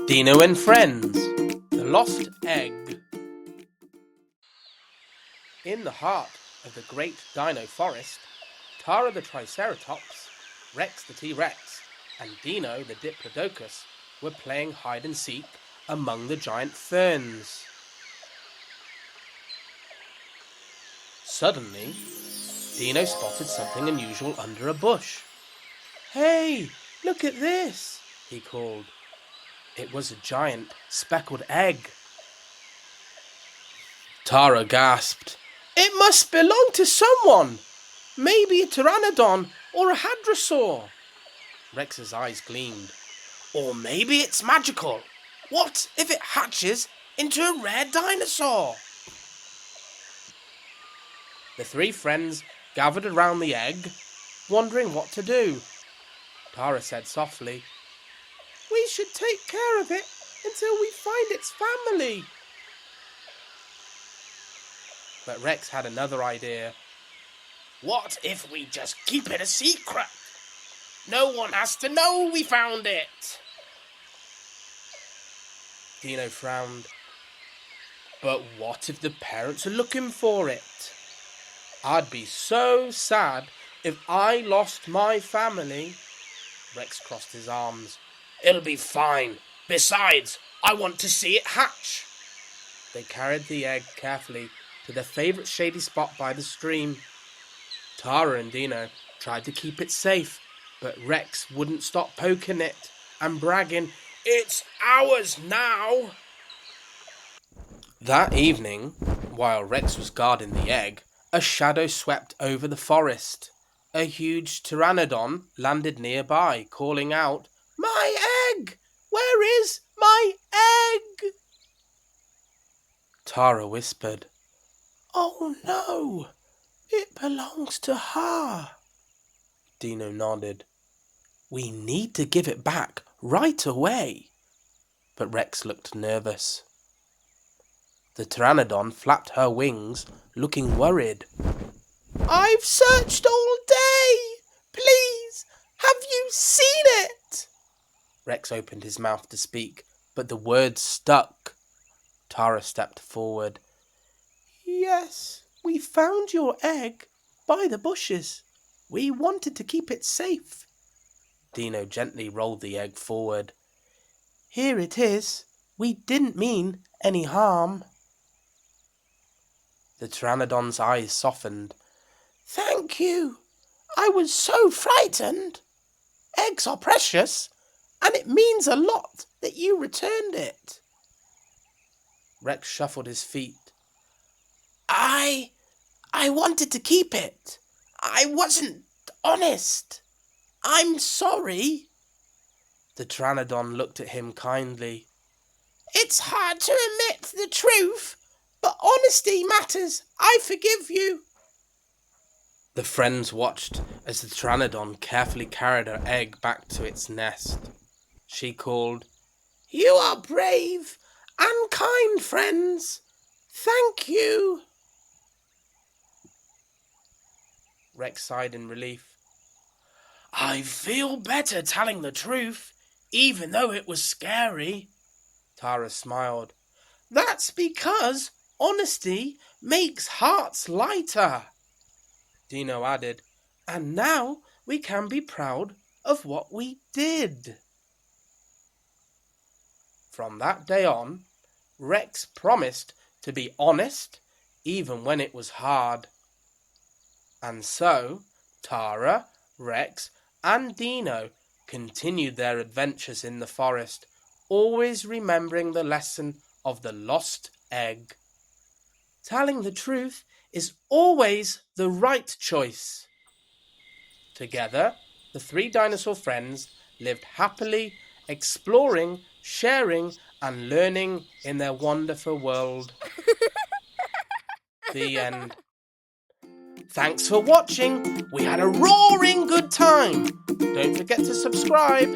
Dino and Friends, The Lost Egg. In the heart of the great dino forest, Tara the Triceratops, Rex the T-Rex, and Dino the Diplodocus were playing hide-and-seek among the giant ferns. Suddenly, Dino spotted something unusual under a bush. "Hey, look at this!" he called. It was a giant speckled egg. Tara gasped. "It must belong to someone! Maybe a pteranodon or a hadrosaur." Rex's eyes gleamed. "Or maybe it's magical. What if it hatches into a rare dinosaur?" The three friends gathered around the egg, wondering what to do. Tara said softly, "We should take care of it until we find its family." But Rex had another idea. "What if we just keep it a secret? No one has to know we found it." Dino frowned. "But what if the parents are looking for it? I'd be so sad if I lost my family." Rex crossed his arms. "It'll be fine. Besides, I want to see it hatch." They carried the egg carefully to their favourite shady spot by the stream. Tara and Dino tried to keep it safe, but Rex wouldn't stop poking it and bragging, "It's ours now." That evening, while Rex was guarding the egg, a shadow swept over the forest. A huge pteranodon landed nearby, calling out, "My egg! Where is my egg?" Tara whispered, "Oh no, it belongs to her." Dino nodded. "We need to give it back right away." But Rex looked nervous. The pteranodon flapped her wings, looking worried. "I've searched all day! Please, have you seen it?" Rex opened his mouth to speak, but the words stuck. Tara stepped forward. "Yes, we found your egg by the bushes. We wanted to keep it safe." Dino gently rolled the egg forward. "Here it is. We didn't mean any harm." The pteranodon's eyes softened. "Thank you. I was so frightened. Eggs are precious, and it means a lot that you returned it." Rex shuffled his feet. I wanted to keep it. I wasn't honest. I'm sorry." The pteranodon looked at him kindly. "It's hard to admit the truth, but honesty matters. I forgive you." The friends watched as the pteranodon carefully carried her egg back to its nest. She called, "You are brave and kind, friends. Thank you." Rex sighed in relief. "I feel better telling the truth, even though it was scary." Tara smiled. "That's because honesty makes hearts lighter." Dino added, "And now we can be proud of what we did." From that day on, Rex promised to be honest even when it was hard. And so, Tara, Rex, and Dino continued their adventures in the forest, always remembering the lesson of the lost egg. Telling the truth is always the right choice. Together, the three dinosaur friends lived happily, exploring, sharing, and learning in their wonderful world. The end. Thanks for watching. We had a roaring good time. Don't forget to subscribe.